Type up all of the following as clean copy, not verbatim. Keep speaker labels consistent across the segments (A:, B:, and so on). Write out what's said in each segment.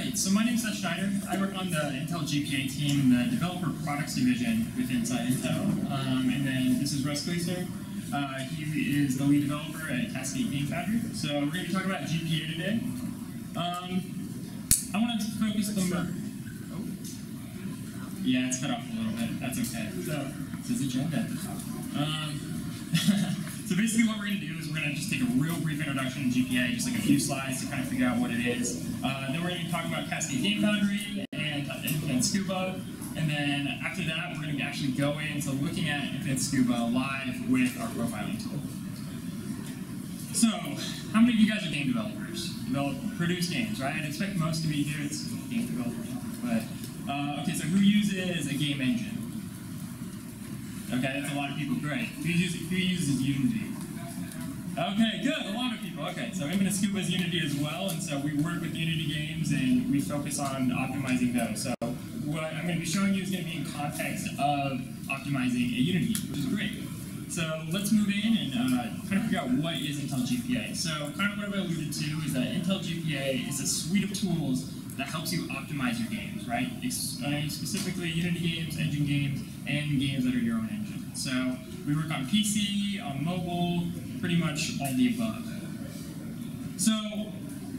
A: Great, so my name is Seth Schneider. I work on the Intel GPA team in the Developer Products Division with Inside Intel. And then this is Russ Gleaser. He is the lead developer at Cascade Game Foundry. So we're going to be talking about GPA today. I want to focus the yeah, it's cut off a little bit. That's okay. So this is agenda. So basically what we're going to do is we're going to just take a real brief introduction to GPA, just like a few slides to kind of figure out what it is. Then we're going to be talking about Cascade Game Foundry and Scuba. And then after that, we're going to actually go into looking at Infinite Scuba live with our profiling tool. So, how many of you guys are game developers? Produce games, right? I'd expect most to be here. It's game developers. But, okay, so who uses a game engine? Okay, that's a lot of people. Great. Who uses Unity? Okay, good. A lot of people. Okay, so Infinite Scuba is Unity as well, and so we work with Unity games and we focus on optimizing those. So what I'm going to be showing you is going to be in context of optimizing a Unity game, which is great. So let's move in and kind of figure out what is Intel GPA. So kind of what I alluded to is that Intel GPA is a suite of tools that helps you optimize your games, right? Specifically Unity games, engine games, and games that are your own engine. So we work on PC, on mobile, pretty much all the above. So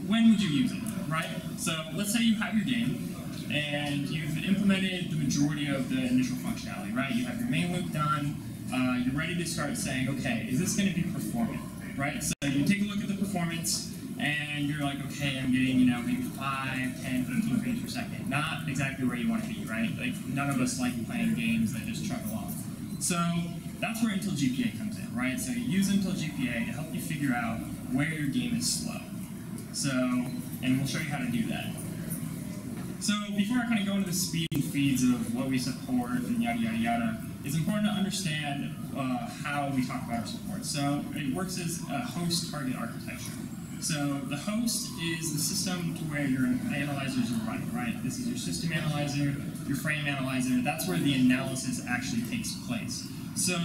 A: when would you use it, right? So let's say you have your game and you've implemented the majority of the initial functionality, right? You have your main loop done, you're ready to start saying, okay, is this going to be performant, right? So you take a look at the performance and you're like, okay, I'm getting, maybe 5, 10, 15 frames per second. Not exactly where you want to be, right? Like, none of us like playing games that just chug along. So that's where Intel GPA comes in, right? So you use Intel GPA to help you figure out where your game is slow. So, and we'll show you how to do that. So before I kind of go into the speed and feeds of what we support and yada, yada, yada, it's important to understand how we talk about our support. So it works as a host target architecture. So the host is the system to where your analyzers are running, right? This is your system analyzer, your frame analyzer. That's where the analysis actually takes place. So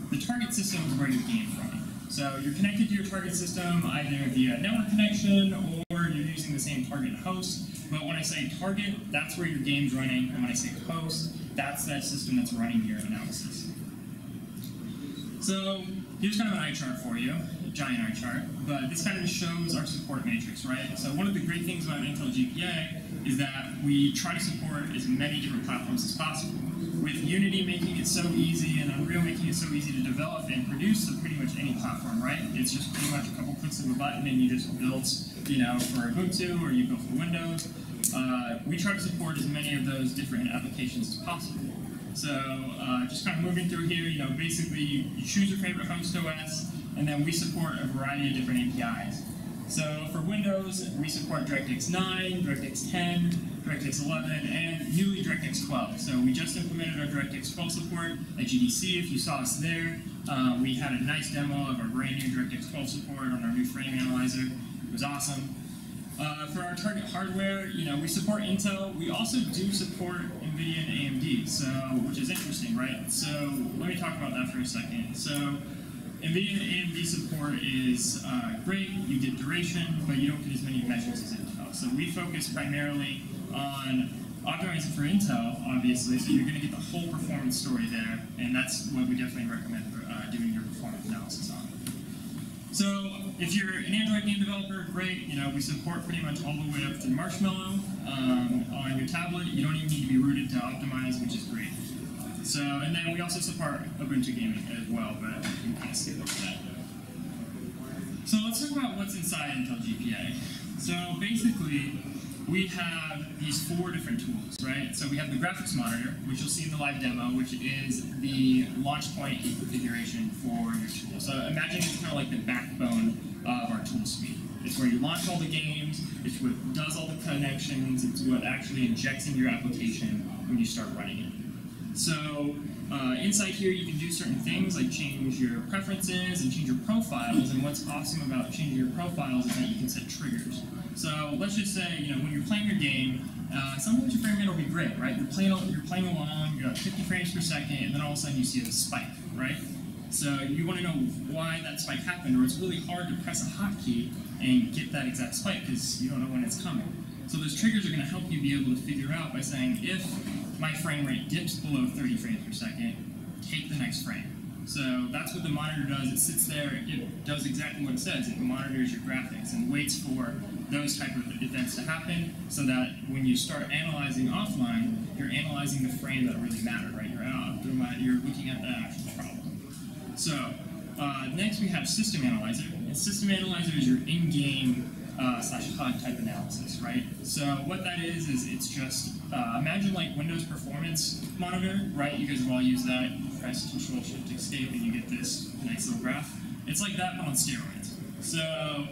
A: the target system is where your game's running. So you're connected to your target system either via network connection or you're using the same target host. But when I say target, that's where your game's running. And when I say host, that's that system that's running your analysis. So here's kind of an eye chart for you, a giant eye chart, but this kind of shows our support matrix, right? So one of the great things about Intel GPA is that we try to support as many different platforms as possible. With Unity making it so easy and Unreal making it so easy to develop and produce to pretty much any platform, right? It's just pretty much a couple clicks of a button and you just build, for Ubuntu or you build for Windows. We try to support as many of those different applications as possible. So just kind of moving through here, basically you choose your favorite host OS, and then we support a variety of different APIs. So for Windows, we support DirectX 9, DirectX 10, DirectX 11, and newly DirectX 12. So we just implemented our DirectX 12 support at GDC. If you saw us there, we had a nice demo of our brand new DirectX 12 support on our new frame analyzer. It was awesome. For our target hardware, we support Intel. We also do support NVIDIA and AMD, so which is interesting, right? So let me talk about that for a second. So NVIDIA and AMD support is great. You get duration, but you don't get as many metrics as Intel. So we focus primarily on optimizing for Intel, obviously, so you're going to get the whole performance story there, and that's what we definitely recommend for doing your performance analysis on. So if you're an Android game developer, great. We support pretty much all the way up to Marshmallow on your tablet. You don't even need to be rooted to optimize, which is great. So, and then we also support Ubuntu gaming as well, but you can kind of skip over that. So let's talk about what's inside Intel GPA. So basically, we have these 4 different tools, right? So we have the graphics monitor, which you'll see in the live demo, which is the launch point configuration for your tool. So imagine it's kind of like the backbone of our tool suite. It's where you launch all the games, it's what does all the connections, it's what actually injects into your application when you start running it. So inside here you can do certain things like change your preferences and change your profiles, and what's awesome about changing your profiles is that you can set triggers. So let's just say, when you're playing your game, sometimes your frame rate will be great, right? You're playing along, you got 50 frames per second, and then all of a sudden you see a spike, right? So you want to know why that spike happened, or it's really hard to press a hotkey and get that exact spike because you don't know when it's coming. So those triggers are going to help you be able to figure out by saying, if my frame rate dips below 30 frames per second, take the next frame. So that's what the monitor does. It sits there, it does exactly what it says. It monitors your graphics and waits for those type of events to happen so that when you start analyzing offline, you're analyzing the frame that really mattered, right? You're looking at the actual problem. So next we have System Analyzer. And System Analyzer is your in-game slash HUD type analysis, right? So what that is it's just, imagine like Windows Performance Monitor, right? You guys have all used that. You press Control Shift Escape and you get this nice little graph. It's like that, but on steroids. So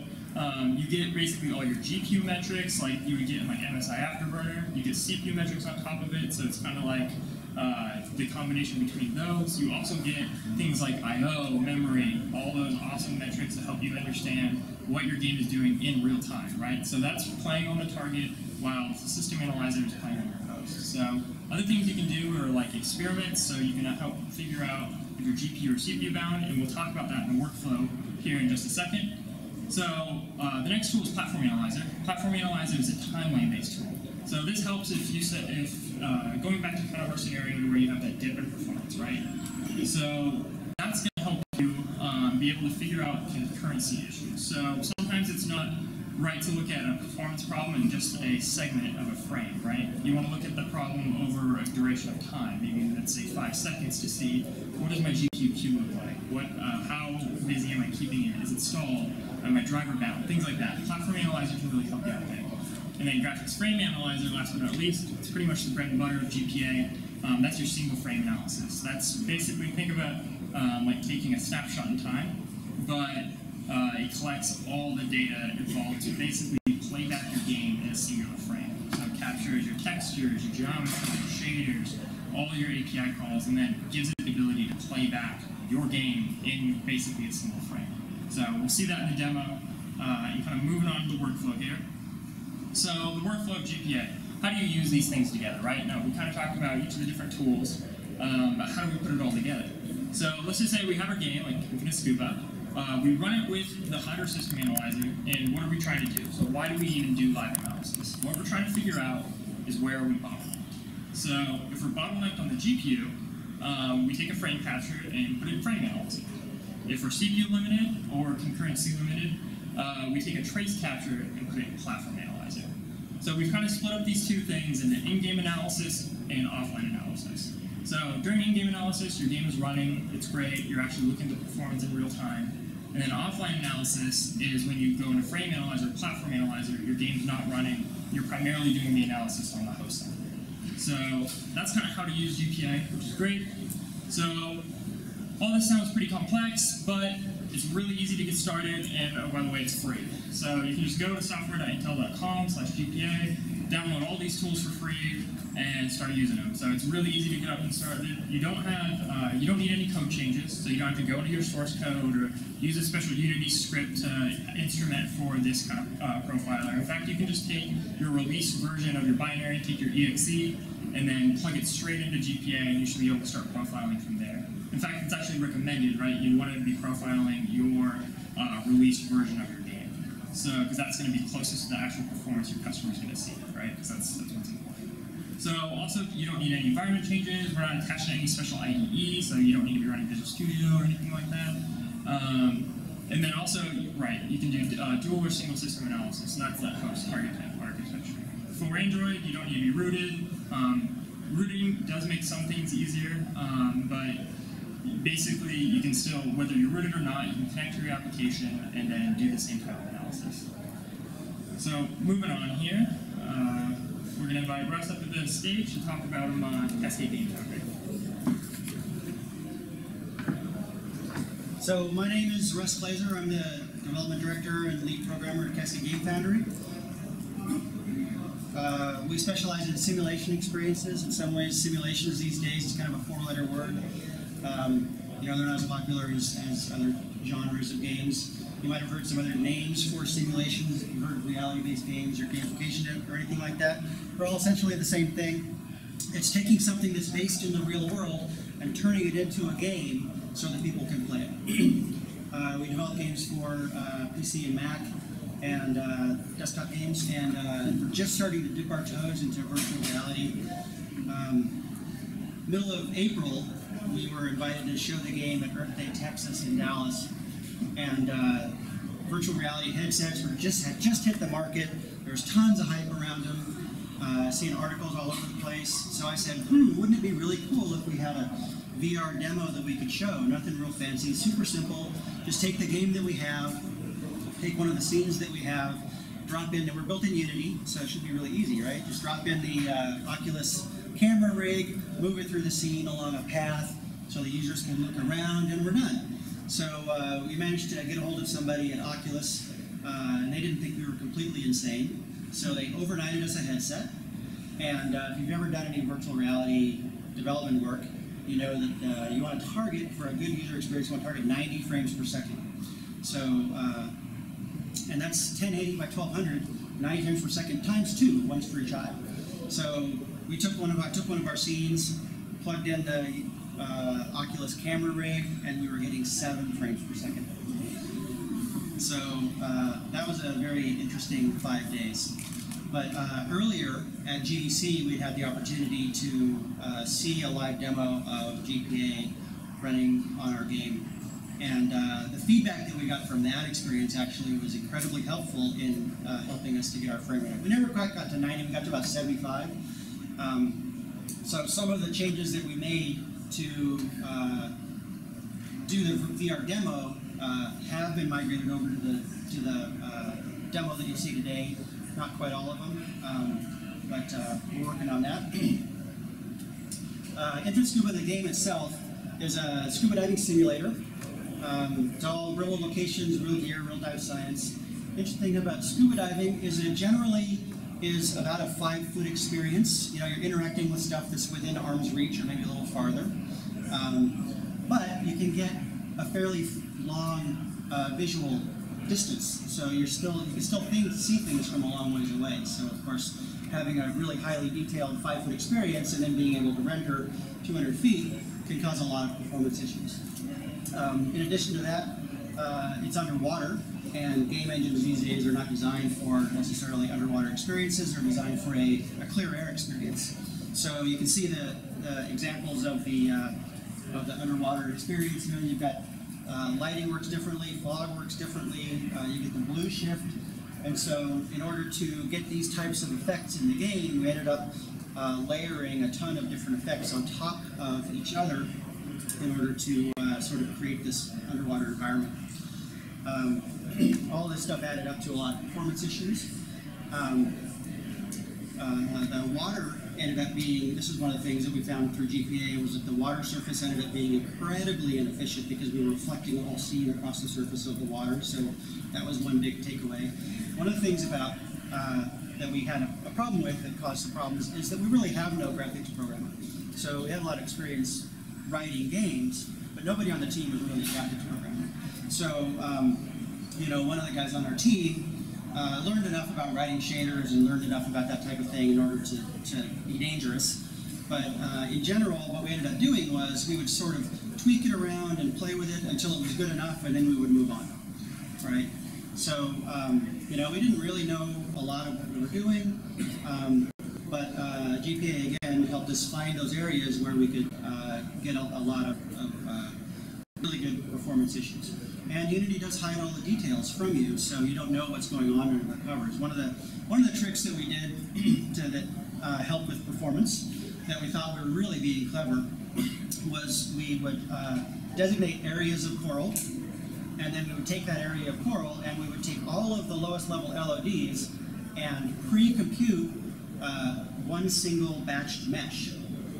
A: you get basically all your GPU metrics, like you would get in like MSI Afterburner. You get CPU metrics on top of it, so it's kind of like the combination between those. You also get things like I/O, memory, all those awesome metrics to help you understand what your game is doing in real time, right? So that's playing on the target while the System Analyzer is playing on your host. So other things you can do are like experiments, so you can help figure out if you're GPU or CPU bound, and we'll talk about that in the workflow here in just a second. So the next tool is Platform Analyzer. Platform Analyzer is a timeline-based tool. So this helps if you set, going back to kind of our scenario where you have that dip in performance, right? So that's going to help you be able to figure out concurrency issues. So sometimes it's not right to look at a performance problem in just a segment of a frame, right? You want to look at the problem over a duration of time, maybe let's say 5 seconds, to see what does my GPU queue look like? How busy am I keeping it? Is it stalled? Am I driver bound? Things like that. Platform Analyzer can really help you out there. And then Graphics Frame Analyzer, last but not least, it's pretty much the bread and butter of GPA. That's your single frame analysis. That's basically, think about like taking a snapshot in time, but it collects all the data involved to basically play back your game in a singular frame. So it captures your textures, your geometry, your shaders, all your API calls, and then gives it the ability to play back your game in basically a single frame. So we'll see that in the demo, and kind of moving on to the workflow here. So the workflow of GPA, how do you use these things together, right? Now we kind of talked about each of the different tools, but how do we put it all together? So let's just say we have our game, like Infinite Scuba. We run it with the HUD or System Analyzer, and what are we trying to do? So why do we even do live analysis? What we're trying to figure out is where are we bottlenecked. So if we're bottlenecked on the GPU, we take a frame capture and put it in frame analysis. If we're CPU limited or concurrency limited, we take a trace capture and put it in Platform Analyzer. So we've kind of split up these two things into in-game analysis and offline analysis. So during in-game analysis, your game is running, it's great, you're actually looking at the performance in real time. And then offline analysis is when you go into Frame Analyzer, Platform Analyzer, your game's not running, you're primarily doing the analysis on the host side. So that's kind of how to use GPA, which is great. So all this sounds pretty complex, but it's really easy to get started, and oh, by the way, it's free. So you can just go to software.intel.com/GPA, download all these tools for free, and start using them. So it's really easy to get up and started. You don't need any code changes, so you don't have to go into your source code or use a special Unity script instrument for this kind of profiler. In fact, you can just take your release version of your binary, take your exe, and then plug it straight into GPA, and you should be able to start profiling from there. In fact, it's actually recommended, right? You want to be profiling your released version of your game. So, because that's going to be closest to the actual performance your customer's going to see, right? Because that's what's important. So, also, you don't need any environment changes. We're not attached to any special IDE, so you don't need to be running Visual Studio or anything like that. And then also, right, you can do dual or single system analysis, and that's that host target type architecture. For Android, you don't need to be rooted. Rooting does make some things easier, but basically, you can still, whether you're rooted or not, you can connect to your application and then do the same type of analysis. So, moving on here, we're going to invite Russ up to the stage to talk about Cascade Game Foundry.
B: So, my name is Russ Glazer. I'm the development director and lead programmer at Cascade Game Foundry. We specialize in simulation experiences. In some ways, simulations these days is kind of a four-letter word. You know, they're not as popular as other genres of games. You might have heard some other names for simulations. You've heard reality-based games or gamification or anything like that. They're all essentially the same thing. It's taking something that's based in the real world and turning it into a game so that people can play it. We develop games for PC and Mac. and desktop games, and we're just starting to dip our toes into virtual reality. Middle of April, we were invited to show the game at Earth Day, Texas in Dallas, and virtual reality headsets had just hit the market. There's tons of hype around them, seeing articles all over the place. So I said, wouldn't it be really cool if we had a VR demo that we could show? Nothing real fancy, super simple. Just take the game that we have, take one of the scenes that we have, drop in, and we're built in Unity, so it should be really easy, right? Just drop in the Oculus camera rig, move it through the scene along a path so the users can look around, and we're done. So we managed to get a hold of somebody at Oculus, and they didn't think we were completely insane, so they overnighted us a headset. And if you've ever done any virtual reality development work, you know that you want to target, for a good user experience, you want to target 90 frames per second. So, and that's 1080 by 1200, 90 frames per second times 2, once for each eye. So we took one of our scenes, plugged in the Oculus camera rig, and we were getting 7 frames per second. So that was a very interesting 5 days. But earlier at GDC, we had the opportunity to see a live demo of GPA running on our game. And the feedback that we got from that experience actually was incredibly helpful in helping us to get our frame rate up. We never quite got to 90, we got to about 75. So some of the changes that we made to do the VR demo have been migrated over to the demo that you see today. Not quite all of them, but we're working on that. Infant Scuba, the game itself, is a scuba diving simulator. It's all real locations, real gear, real dive science. Interesting thing about scuba diving is it generally is about a 5-foot experience. You know, you're interacting with stuff that's within arm's reach or maybe a little farther. But you can get a fairly long visual distance, so you can still see things from a long ways away. So of course, having a really highly detailed 5-foot experience and then being able to render 200 feet can cause a lot of performance issues. In addition to that, it's underwater, and game engines these days are not designed for necessarily underwater experiences. They're designed for a clear air experience. So you can see the examples of the underwater experience. You know, you've got lighting works differently, fog works differently, you get the blue shift, and so in order to get these types of effects in the game, we ended up layering a ton of different effects on top of each other in order to sort of create this underwater environment. All this stuff added up to a lot of performance issues. The water ended up being, this is one of the things that we found through GPA, was that the water surface ended up being incredibly inefficient because we were reflecting the whole scene across the surface of the water, so that was one big takeaway. One of the things about that we had a problem with that caused some problems is that we really have no graphics programmer. So we had a lot of experience writing games, but nobody on the team was really a graphics programmer. So, you know, one of the guys on our team learned enough about writing shaders and learned enough about that type of thing in order to be dangerous. But in general, what we ended up doing was we would sort of tweak it around and play with it until it was good enough, and then we would move on, right? So, you know, we didn't really know a lot of what we were doing, but GPA, again, helped us find those areas where we could get a lot of really good performance issues. And Unity does hide all the details from you, so you don't know what's going on under the covers. One of the tricks that we did to help with performance, that we thought we were really being clever, was we would designate areas of coral, and then we would take that area of coral and we would take all of the lowest level LODs and pre-compute one single batched mesh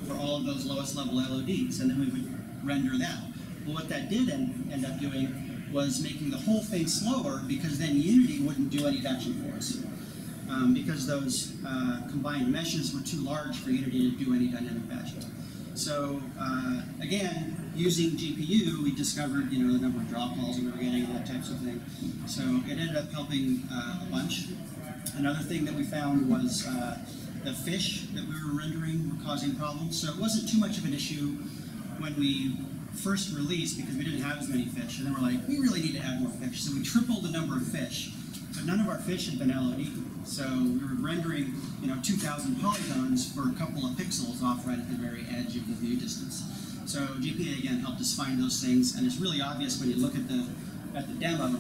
B: for all of those lowest level LODs, and then we would render that. Well, what that did end up doing was making the whole thing slower, because then Unity wouldn't do any batching for us. Because those combined meshes were too large for Unity to do any dynamic batching. So again, using GPU, we discovered, you know, the number of draw calls we were getting and that types of thing. So it ended up helping a bunch. Another thing that we found was the fish that we were rendering were causing problems. So it wasn't too much of an issue when we first released, because we didn't have as many fish, and then we're like, we really need to add more fish. So we tripled the number of fish but none of our fish had been LOD. So we were rendering, 2,000 polygons for a couple of pixels off right at the very edge of the view distance. So GPA again helped us find those things, and it's really obvious when you look at the demo.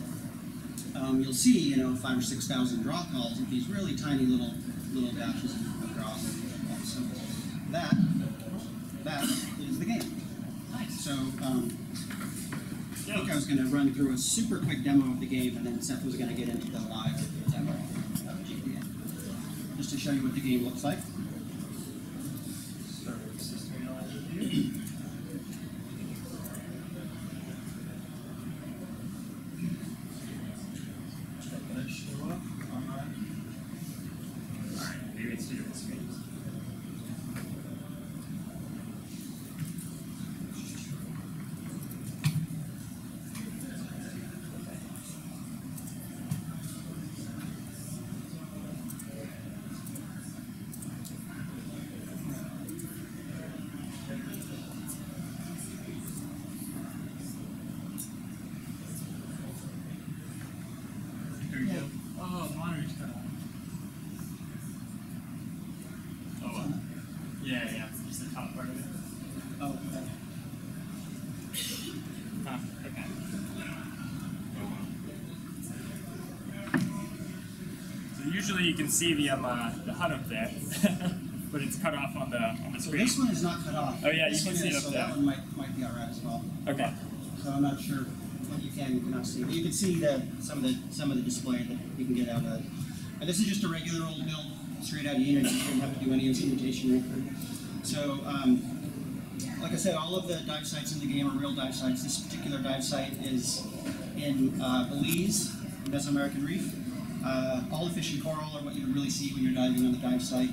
B: You'll see, 5,000 or 6,000 draw calls with these really tiny little dashes of draws. So that is the game.
C: Nice.
B: So I think I was going to run through a super quick demo of the game, and then Seth was going to get into the live demo of GPA, just to show you what the game looks like.
A: Oh, the monitor's cut off. Oh, well. Yeah, just the top part of it.
B: Oh, okay.
A: Huh, okay. So usually you can see the HUD up there, but it's cut off on the
B: So
A: screen.
B: this one is not cut off.
A: Oh yeah,
B: this
A: you can see it up
B: so
A: there.
B: that one might be alright as well.
A: Okay.
B: So I'm not sure what you can and cannot see. But you can see some of the display that you can get out of it. And this is just a regular old build, straight out of Unity. You don't have to do any instrumentation or anything. So, like I said, all of the dive sites in the game are real dive sites. This particular dive site is in Belize, Mesoamerican Reef. All the fish and coral are what you really see when you're diving on the dive site.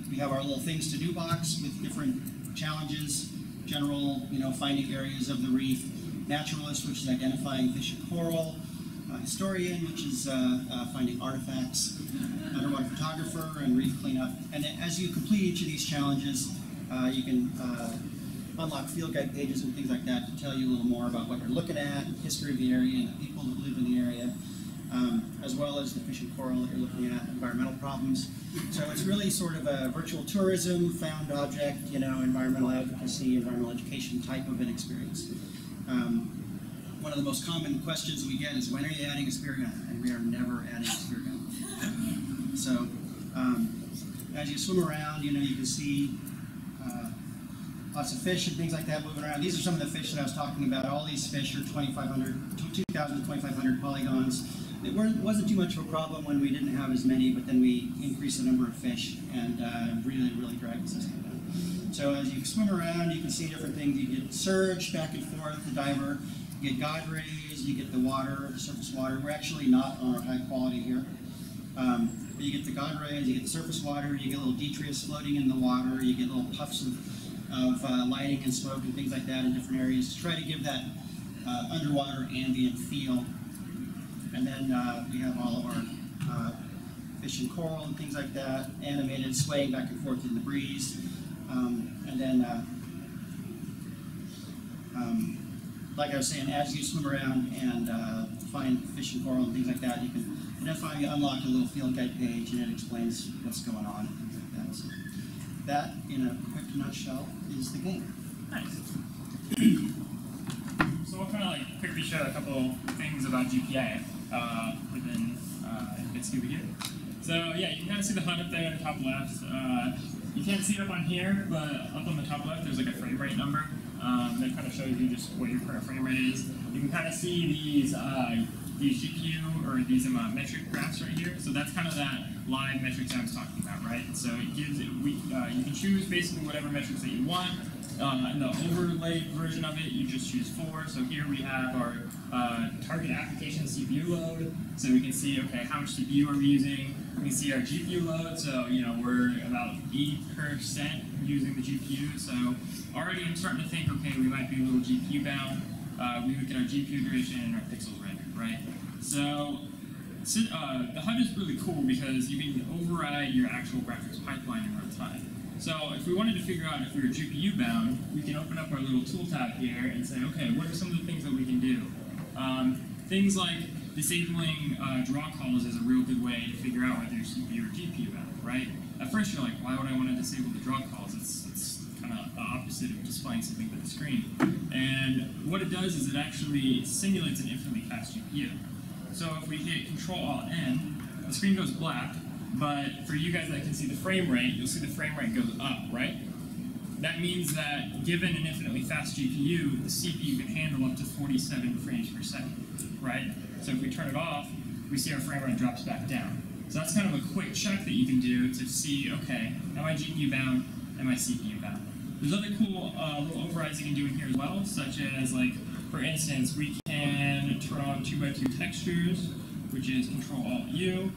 B: We have our little things to do box with different challenges, general, finding areas of the reef, naturalist, which is identifying fish and coral, historian, which is finding artifacts, underwater photographer, and reef cleanup. And as you complete each of these challenges, you can unlock field guide pages and things like that to tell you a little more about what you're looking at, history of the area, and the people that live in the area, as well as the fish and coral that you're looking at, environmental problems. So it's really sort of a virtual tourism, found object, environmental advocacy, environmental education type of an experience. One of the most common questions we get is, when are you adding a spear gun? And we are never adding a spear gun. So as you swim around, you can see lots of fish and things like that moving around. These are some of the fish that I was talking about. All these fish are 2,000 to 2,500 polygons. It wasn't too much of a problem when we didn't have as many, but then we increased the number of fish and really dragged the system down. So as you swim around, you can see different things. You get surge back and forth, the diver. You get God rays, you get the water, the surface water. We're actually not on our high quality here. But you get the God rays, you get the surface water, you get little detritus floating in the water, you get little puffs of lighting and smoke and things like that in different areas to try to give that underwater ambient feel. And then we have all of our fish and coral and things like that, animated, swaying back and forth in the breeze. And then, like I was saying, as you swim around and find fish and coral and things like that, you can identify, you unlock a little field guide page, and it explains what's going on and things like that. So that, in a quick nutshell, is the game.
A: Nice. So we'll kind of quickly show a couple things about GPA within Bitscuba here. So yeah, you can kind of see the HUD up there in the top left. You can't see it up on here, but up on the top left there's a frame rate number that kind of shows you just what your current frame rate is. You can kind of see these GPU or these metric graphs right here. So that's kind of that live metrics I was talking about, right? So it gives you can choose basically whatever metrics that you want. In the overlay version of it, you just choose 4. So here we have our target application CPU load. So we can see, okay, how much CPU are we using? We can see our GPU load. So, we're about 80% using the GPU. So already I'm starting to think, okay, we might be a little GPU bound. We look at our GPU duration and our pixels rendered, right? So the HUD is really cool because you can override your actual graphics pipeline in real time. So if we wanted to figure out if we were GPU bound, we can open up our little tool tab here and say, okay, what are some of the things that we can do? Things like disabling draw calls is a real good way to figure out whether you're CPU or GPU bound, right? At first you're like, why would I want to disable the draw calls? It's kind of the opposite of displaying something to the screen. And what it does is it actually simulates an infinitely fast GPU. So if we hit Control-Alt-N, the screen goes black, but for you guys that can see the frame rate, you'll see the frame rate goes up, right? That means that given an infinitely fast GPU, the CPU can handle up to 47 frames per second, right? So if we turn it off, we see our frame rate drops back down. So that's kind of a quick check that you can do to see, okay, am I GPU bound, am I CPU bound? There's other cool little overrides you can do in here as well, such as, like, for instance, we can turn on 2x2 textures, which is Control-Alt-U,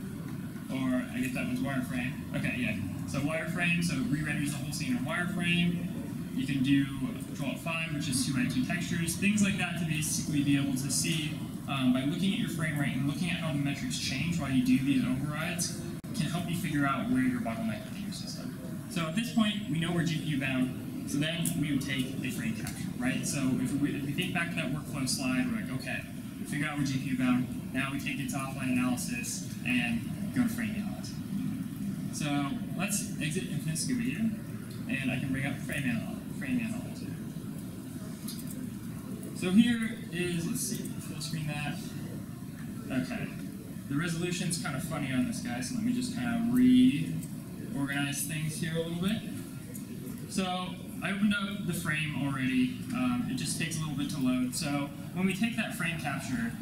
A: or I guess that one's wireframe. Okay, yeah. So wireframe, so it re-renders the whole scene in wireframe. You can do Control-Alt-5, which is 2x2 textures, things like that to basically be able to see by looking at your frame rate and looking at how the metrics change while you do these overrides can help you figure out where you're bottlenecking in your system. So at this point, we know we're GPU bound. So then we would take a frame capture, right? So if we think back to that workflow slide, we're like, okay, we figure out we're GPU bound. Now we take it to offline analysis and go to frame analyze. So let's exit Infinite Scuba here, and I can bring up frame analyzer. So here is, let's see, full screen that. Okay, the resolution's kind of funny on this guy, so let me just kind of reorganize things here a little bit. So I opened up the frame already. It just takes a little bit to load. So when we take that frame capture,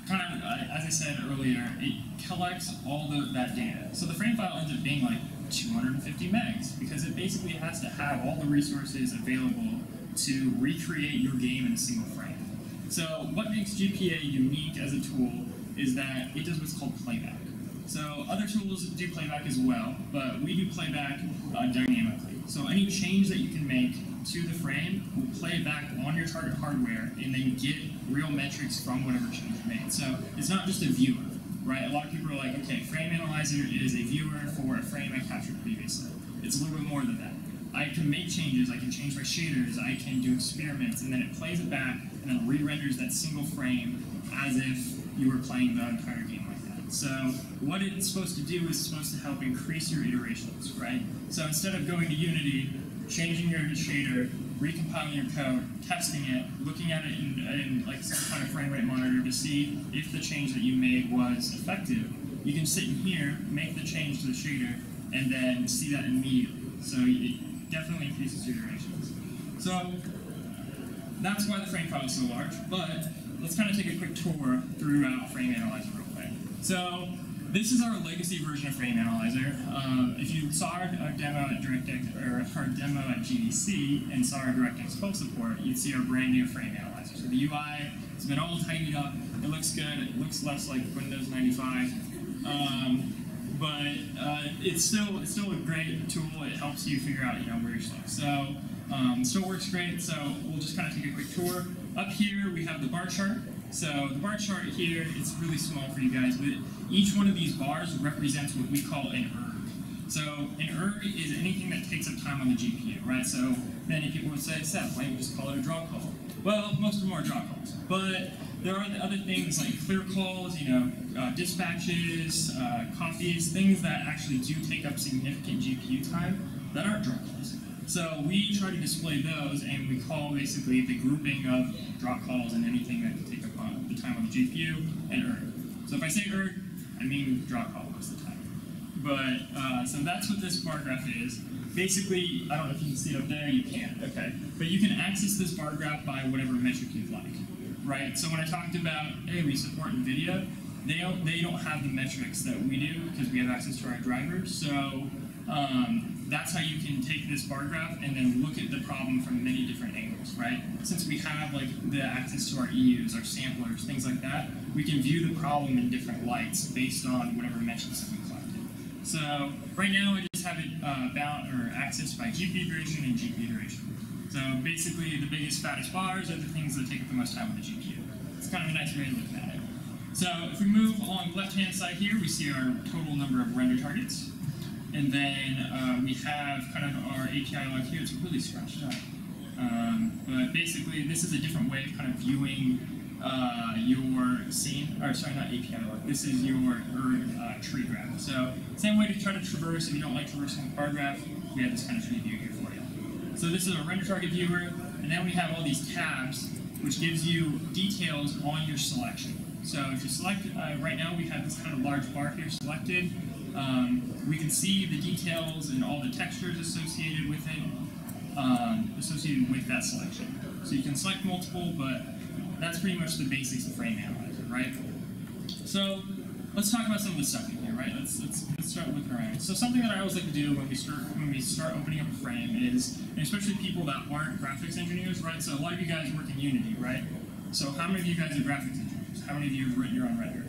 A: kind of, as I said earlier, it collects all that data. So the frame file ends up being like 250 megs because it basically has to have all the resources available to recreate your game in a single frame. So what makes GPA unique as a tool is that it does what's called playback. So other tools do playback as well, but we do playback dynamically. So any change that you can make to the frame will play it back on your target hardware and then get real metrics from whatever change you made. So it's not just a viewer, right? A lot of people are like, okay, frame analyzer is a viewer for a frame I captured previously. It's a little bit more than that. I can make changes, I can change my shaders, I can do experiments, and then it plays it back and then re-renders that single frame as if you were playing the entire game like that. So what it's supposed to do is it's supposed to help increase your iterations, right? So instead of going to Unity, changing your shader, recompiling your code, testing it, looking at it in like some kind of frame rate monitor to see if the change that you made was effective, you can sit in here, make the change to the shader, and then see that immediately. So it definitely increases your iterations. So that's why the frame file is so large, but let's kind of take a quick tour throughout Frame Analyzer real quick. So this is our legacy version of Frame Analyzer. If you saw our demo at DirectX, or our demo at GDC and saw our DirectX 12 support, you'd see our brand new Frame Analyzer. So the UI has been all tidied up. It looks good. It looks less like Windows 95. But it's still a great tool. It helps you figure out where you're stuck. So it still works great. So we'll just kind of take a quick tour. Up here we have the bar chart. So the bar chart here, it's really small for you guys, but each one of these bars represents what we call an erg. So an erg is anything that takes up time on the GPU, right? So many people would say, Seth, why don't you just call it a draw call? Well, most of them are draw calls, but there are the other things like clear calls, dispatches, copies, things that actually do take up significant GPU time that aren't draw calls. So we try to display those, and we call basically the grouping of draw calls and anything that can take up the time on the GPU and erg. So if I say erg, I mean draw call most of the time. But so that's what this bar graph is. Basically, I don't know if you can see it up there. You can't. Okay, but you can access this bar graph by whatever metric you'd like. Right. So when I talked about, hey, we support NVIDIA, they don't have the metrics that we do because we have access to our drivers. So that's how you can take this bar graph and then look at the problem from many different angles, right? Since we have like the access to our EUs, our samplers, things like that, we can view the problem in different lights based on whatever metrics that we collected. So right now I just have it accessed by GPU duration and GPU duration. So basically the biggest, fattest bars are the things that take up the most time on the GPU. It's kind of a nice way to look at it. So if we move on the left-hand side here, we see our total number of render targets. And then we have kind of our API log here. It's really scratched up. But basically, this is a different way of kind of viewing your scene. or sorry, not API look, this is your tree graph. So same way to try to traverse, if you don't like traversing the bar graph, we have this kind of tree view here for you. So this is our render target viewer, and then we have all these tabs, which gives you details on your selection. So if you select, right now we have this kind of large bar here selected. We can see the details and all the textures associated with it, associated with that selection. So you can select multiple, but that's pretty much the basics of Frame Analyzer, right? So let's talk about some of the stuff in here, right? Let's start looking around. So something that I always like to do when we start opening up a frame is, and especially people that aren't graphics engineers, right? So a lot of you guys work in Unity, right? So how many of you guys are graphics engineers? How many of you have written your own render?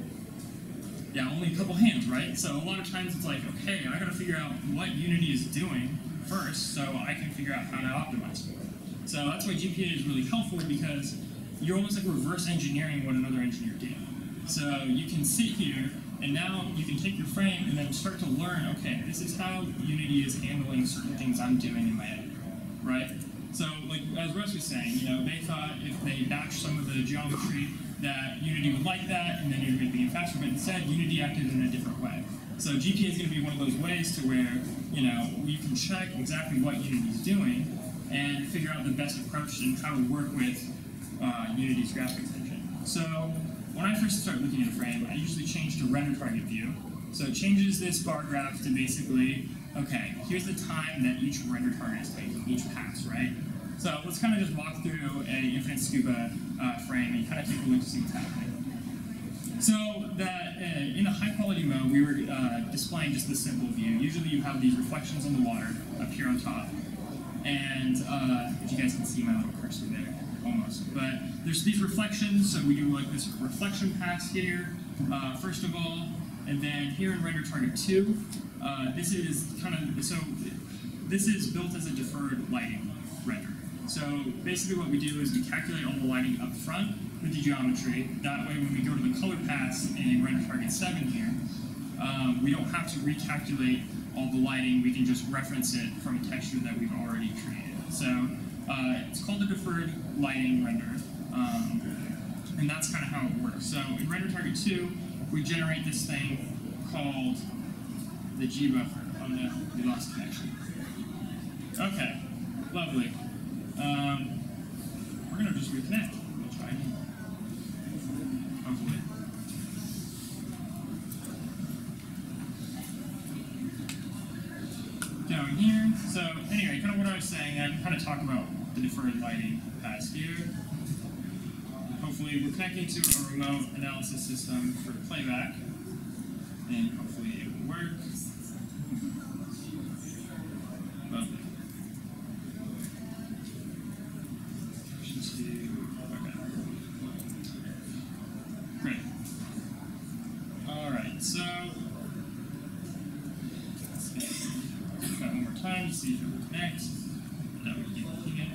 A: Yeah, only a couple hands, right? So a lot of times it's like, okay, I gotta figure out what Unity is doing first so I can figure out how to optimize for it. So that's why GPA is really helpful, because you're almost like reverse engineering what another engineer did. So you can sit here and now you can take your frame and then start to learn, okay, this is how Unity is handling certain things I'm doing in my editor, right? So like as Russ was saying, you know, they thought if they batched some of the geometry that Unity would like that and then it would make the game faster, but instead Unity acted in a different way. So GPA is going to be one of those ways to where, you know, you can check exactly what Unity is doing and figure out the best approach and how to work with Unity's graphics engine. So when I first start looking at a frame, I usually change to render target view. So it changes this bar graph to basically, okay, here's the time that each render target is taking, each pass, right? So let's kind of just walk through a infinite scuba frame and kind of take a look to see what's happening. So that in a high quality mode, we were displaying just this simple view. Usually you have these reflections on the water up here on top. And if you guys can see my little cursor there, almost. But there's these reflections, so we do like this reflection pass here, first of all. And then here in render target 2, this is kind of, so this is built as a deferred lighting render. So basically what we do is we calculate all the lighting up front with the geometry. That way when we go to the color pass in render target 7 here, we don't have to recalculate all the lighting, we can just reference it from a texture that we've already created. So it's called the deferred lighting render, and that's kind of how it works. So in render target 2, we generate this thing called the G buffer. Oh no, we lost connection. Okay, lovely. We're going to just reconnect. We'll try again. Hopefully. Down here. So anyway, kind of what I was saying, I can kind of talk about the deferred lighting pass here. Hopefully we're connecting to a remote analysis system for playback, and hopefully it will work. Lovely. Okay. Great. Alright, so let's try one more time to see if it will connect. That would keep looking at it.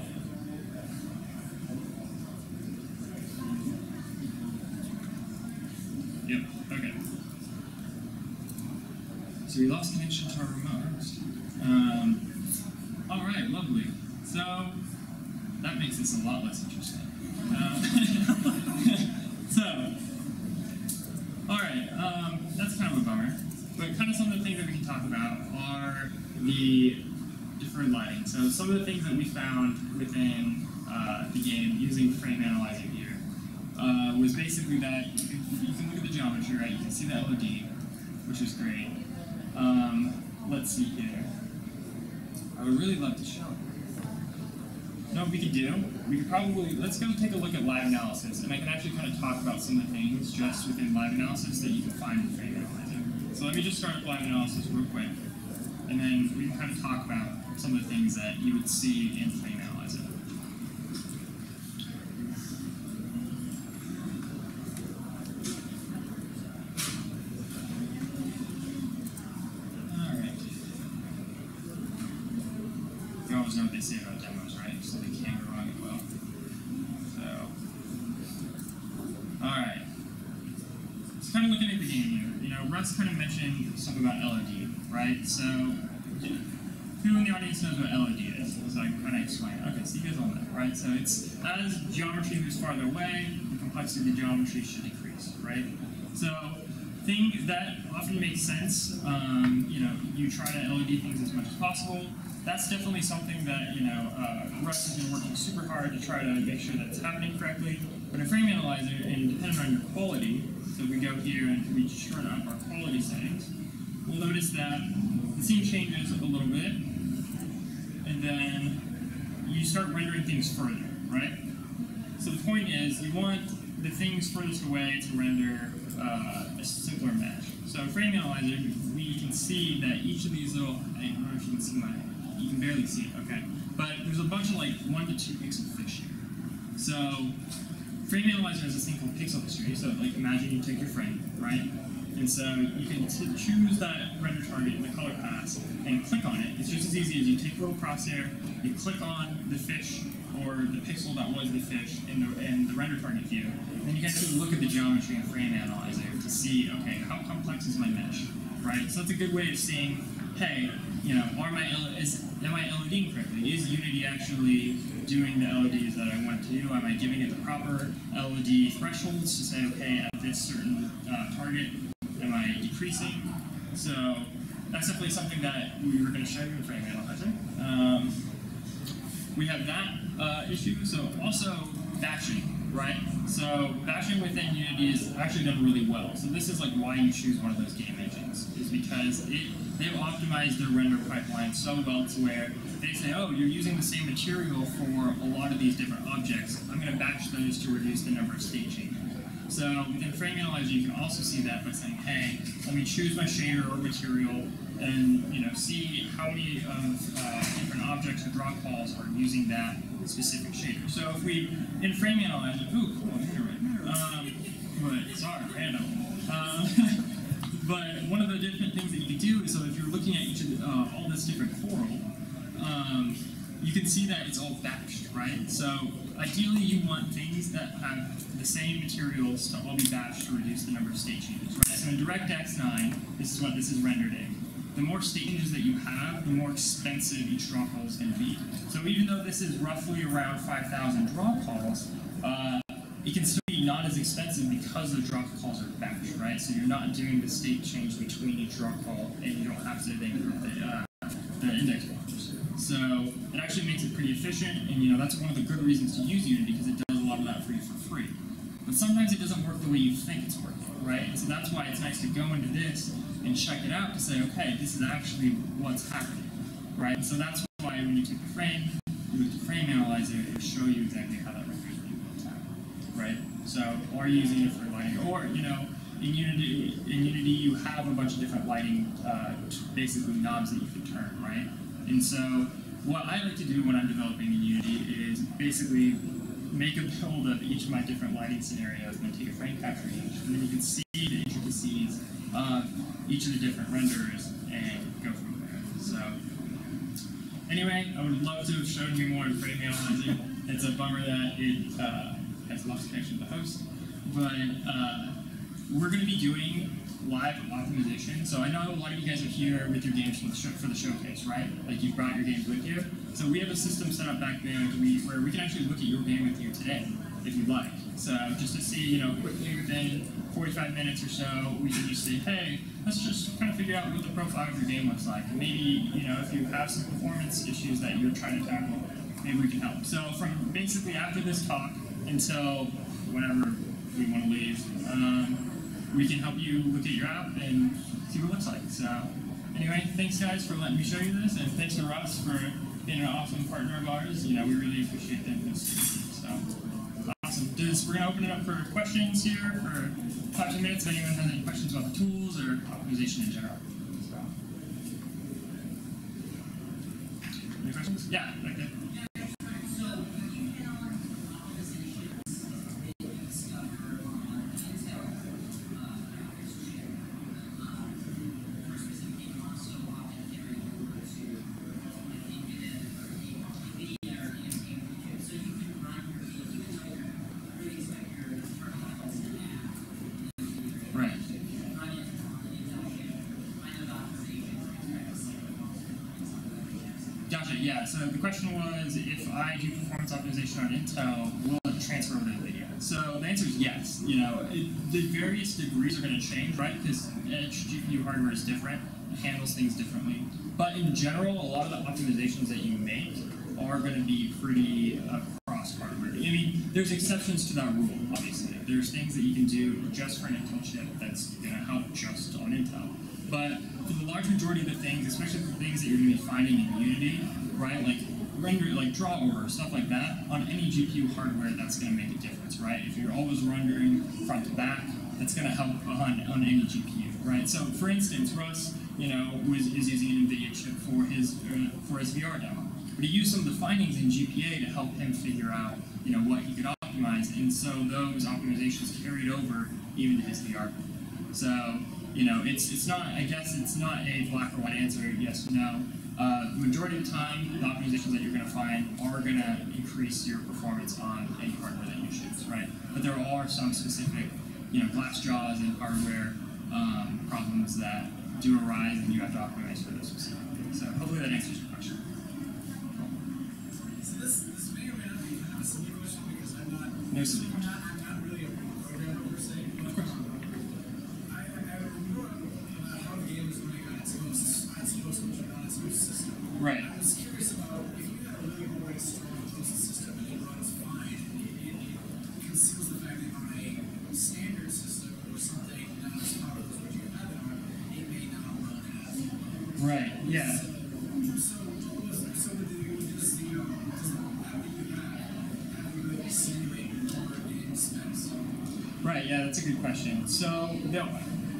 A: Yep, okay. So we lost connection to our remote. Alright, lovely. So that makes this a lot less interesting. That's kind of a bummer. But kind of some of the things that we can talk about are the deferred lighting. So some of the things that we found within the game using frame analyzing here was basically that you can look at the geometry, right? You can see the LOD, which is great. Let's see here. I would really love to show it. You know what we could do? We could probably, let's go take a look at live analysis, and I can actually kind of talk about some of the things just within live analysis that you can find in frame analyzing. So let me just start up live analysis real quick, and then we can kind of talk about some of the things that you would see in frame analyzing. Alright. You always know what they say about demos, right? So they can't go wrong as well. So, alright. So kind of looking at the game here, you know, Russ kind of mentioned something about LOD, right? So, who in the audience knows what LOD is? So I can kind of explain it. Okay, so you guys all know, right? So it's, as geometry moves farther away, the complexity of the geometry should decrease. changes, right? So things that often make sense, you try to LED things as much as possible. That's definitely something that, Russ has been working super hard to try to make sure that it's happening correctly. But in Frame Analyzer, and depending on your quality, so we go here and we turn up our quality settings, we'll notice that the scene changes a little bit, and then you start rendering things further, right? So the point is, you want the things furthest away to render a simpler mesh. So in Frame Analyzer, we can see that each of these little, I don't know if you can see you can barely see it, okay? But there's a bunch of like 1 to 2 pixel fish here. So Frame Analyzer has this thing called pixel history. So like imagine you take your frame, right? And so you can choose that render target in the color pass and click on it. It's just as easy as you take a little crosshair, you click on the fish or the pixel that was the fish in the render target view. And then you get to look at the geometry in Frame Analyzer to see, okay, how complex is my mesh, right? So that's a good way of seeing, hey, am I LEDing correctly? Is Unity actually doing the LEDs that I want to do? Am I giving it the proper LED thresholds to say, okay, at this certain target, am I decreasing? So that's definitely something that we were going to show you in Frame Analyzer. We have that issue. So also batching, right? So batching within Unity is actually done really well. So this is like why you choose one of those game engines, is because they've optimized their render pipeline so well to where they say, oh, you're using the same material for a lot of these different objects. I'm going to batch those to reduce the number of state changes. So within Frame Analyzer, you can also see that by saying, hey, let me choose my shader or material and see how many different objects or draw calls are using that specific shader. So if we, in Frame Analyzer, ooh, cool, but sorry, random. But one of the different things that you can do is, so if you're looking at each of all this different coral, you can see that it's all batched, right? So ideally you want things that have the same materials to all be batched to reduce the number of state changes, right? So in DirectX 9, this is what this is rendered in. The more state changes that you have, the more expensive each draw call is going to be. So even though this is roughly around 5,000 draw calls, it can still be not as expensive because the draw calls are batched, right? So you're not doing the state change between each draw call, and you don't have to then group the index bars. So it actually makes it pretty efficient, and that's one of the good reasons to use Unity, because it does a lot of that for you for free. But sometimes it doesn't work the way you think it's working, right? And so that's why it's nice to go into this and check it out to say, okay, this is actually what's happening, right? And so that's why when you take the frame, you look at Frame Analyzer, it will show you exactly how that renders is happening, right? So, or using it for lighting, or in Unity you have a bunch of different lighting, basically knobs that you can turn, right? And so what I like to do when I'm developing in Unity is basically make a build of each of my different lighting scenarios and then take a frame capture each, and then you can see the intricacies of each of the different renders and go from there. So anyway, I would love to have shown you more in Frame Analyzer. It's a bummer that it has lost connection to the host, but we're going to be doing live optimization. So I know a lot of you guys are here with your games for the showcase, right? Like you brought your games with you. So we have a system set up back there where we can actually look at your game with you today, if you'd like. So just to see, quickly within 45 minutes or so, we can just say, hey, let's just kind of figure out what the profile of your game looks like. And maybe, if you have some performance issues that you're trying to tackle, maybe we can help. So from basically after this talk until whenever we want to leave, we can help you look at your app and see what it looks like. So anyway, thanks guys for letting me show you this, and thanks to Russ for being an awesome partner of ours. We really appreciate the so awesome. We're gonna open it up for questions here for 5 minutes. If anyone has any questions about the tools or optimization in general. So. Any questions? Yeah, right there. Gotcha, yeah. So the question was, if I do performance optimization on Intel, will it transfer over to NVIDIA? So the answer is yes. The various degrees are going to change, right? Because each GPU hardware is different, it handles things differently. But in general, a lot of the optimizations that you make are going to be pretty across hardware. I mean, there's exceptions to that rule, obviously. There's things that you can do just for an Intel chip that's going to help just on Intel. But for the large majority of the things, especially the things that you're going to be finding in Unity, right? Like render, like draw order, stuff like that, on any GPU hardware, that's going to make a difference, right? If you're always rendering front to back, that's going to help on any GPU, right? So, for instance, Russ, is using an NVIDIA chip for his VR demo, but he used some of the findings in GPA to help him figure out, what he could optimize, and so those optimizations carried over even to his VR. So, it's not. I guess it's not a black or white answer, yes or no. The majority of the time, the optimizations that you're going to find are going to increase your performance on any hardware that you choose, right? But there are some specific, glass jaws and hardware problems that do arise, and you have to optimize for those specific things. So hopefully that answers your question.
C: So this may or may not be kind of a silly question because I'm not.
A: No silly question.
C: I'm not really a programmer per se. But
A: of course.
C: I grew up how the game is running on its host system.
A: Right.
C: I was curious about if you had a really strong host system and it runs fine, it conceals the fact that on a standard system or something not as powerful as what you have it on, it may not run as well.
A: Right. Yeah.
C: So does the app that you have you really simulate more game specs?
A: Right, yeah, that's a good question. So,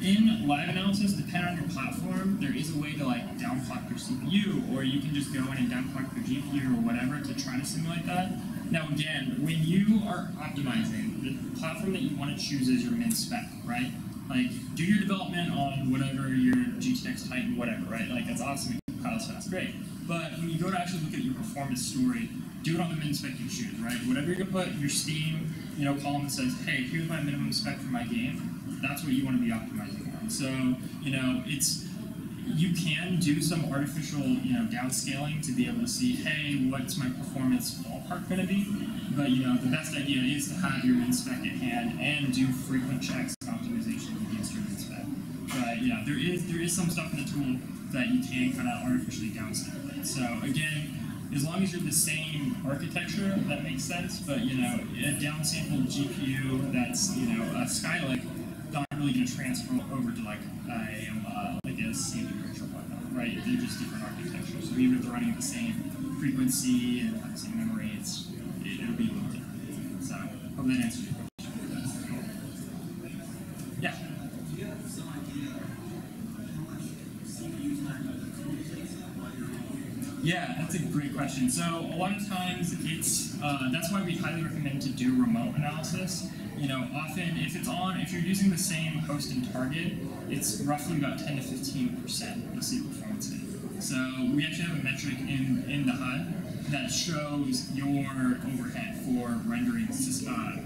A: in live analysis, depending on your platform, there is a way to downclock your CPU, or you can just go in and downclock your GPU or whatever to try to simulate that. Now, again, when you are optimizing, the platform that you want to choose is your min spec, right? Do your development on whatever your GTX Titan, whatever, right? That's awesome. Compiles fast, great. But when you go to actually look at your performance story, do it on the min spec you choose, right? Whatever you're gonna put your Steam, column that says, hey, here's my minimum spec for my game. That's what you want to be optimizing on. So, you can do some artificial, downscaling to be able to see, hey, what's my performance ballpark going to be? But, the best idea is to have your min spec at hand and do frequent checks and optimization against your min spec. But, there is some stuff in the tool that you can kind of artificially downscale. So, again, as long as you're the same architecture, that makes sense. But, a downsampled GPU that's, a Skylake, not really going to transfer over to a standard virtual whatnot, right? They're just different architectures. So even if they're running at the same frequency and the same memory, it'll be a little different. So hope that answers your question. Yeah.
C: Do you have some idea how much CPU time while you're on?
A: Yeah, that's a great question. So a lot of times it's that's why we highly recommend to do remote analysis. Often if you're using the same host and target, it's roughly about 10 to 15% you'll see performance in. So we actually have a metric in the HUD that shows your overhead for rendering the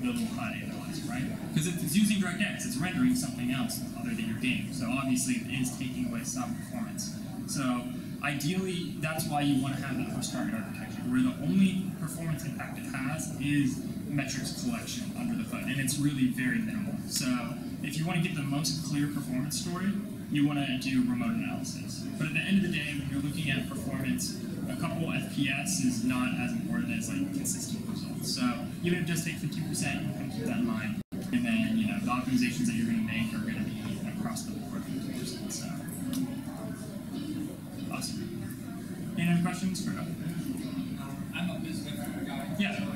A: little HUD analyzer, right? Because if it's using DirectX, it's rendering something else other than your game. So obviously it is taking away some performance. So ideally, that's why you want to have that host target architecture, where the only performance impact it has is metrics collection under the hood, and it's really very minimal. So if you want to get the most clear performance story, you want to do remote analysis. But at the end of the day, when you're looking at performance, a couple FPS is not as important as consistent results. So even if it does take 50%, you can keep that in mind. And then the optimizations that you're going to make are going to be across the board 50%. So awesome. Any other questions for now?
C: I'm a business guy.
A: Yeah.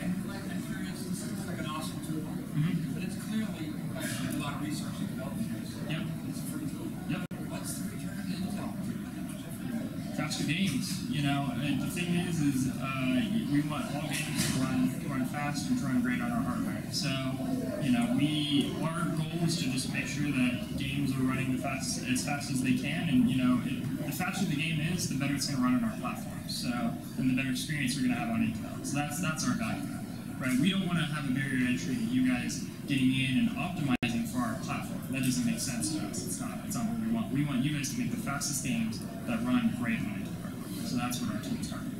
C: But it's clearly a lot of research and development.
A: Yep.
C: It's a free tool.
A: Yep.
C: What's the return on Intel?
A: Faster games. And the thing is we want all games to run fast and to run great on our hardware. So, our goal is to just make sure that games are running as fast as they can, and the faster the game is, the better it's going to run on our platform. So, and the better experience we're going to have on Intel. So that's our value. Right, we don't want to have a barrier to entry to you guys getting in and optimizing for our platform. That doesn't make sense to us. It's not what we want. We want you guys to make the fastest games that run great on Intel hardware. So that's what our team is targeting.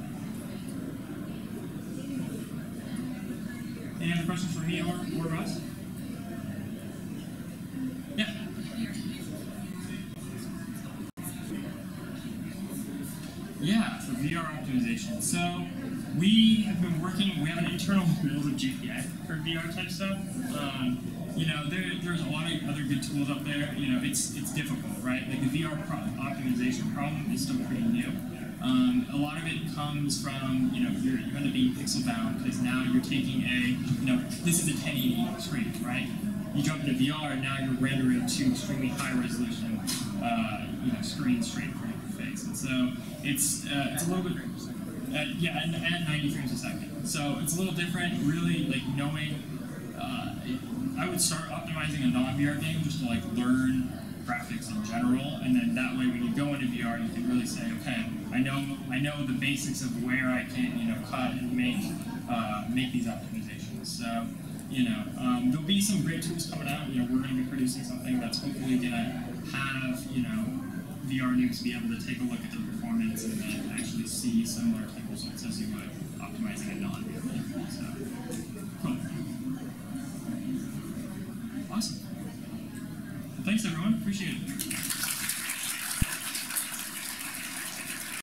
A: Any other questions for me or Russ? Yeah. Yeah, for VR optimization. So we have been working, we have an internal build of GPA for VR type stuff. You know, there's a lot of other good tools out there. You know, it's difficult, right? Like the VR optimization problem is still pretty new. A lot of it comes from, you know, you end up being pixel bound because now you're taking you know, this is a 1080 screen, right? You jump into VR and now you're rendering to extremely high resolution, you know, screen straight in front of your face. And so it's a little bit, yeah, and at 90 frames a second. So it's a little different, really, like knowing, I would start optimizing a non-VR game just to like learn graphics in general, and then that way when you go into VR, you can really say, okay, I know the basics of where I can, you know, cut and make these optimizations. So, you know, there'll be some great tools coming out. You know, we're going to be producing something that's hopefully going to have, you know, VR noobs be able to take a look at their performance and then actually see similar type results as you would optimizing a non-VR game. So, cool. Awesome. Well, thanks everyone. Appreciate it.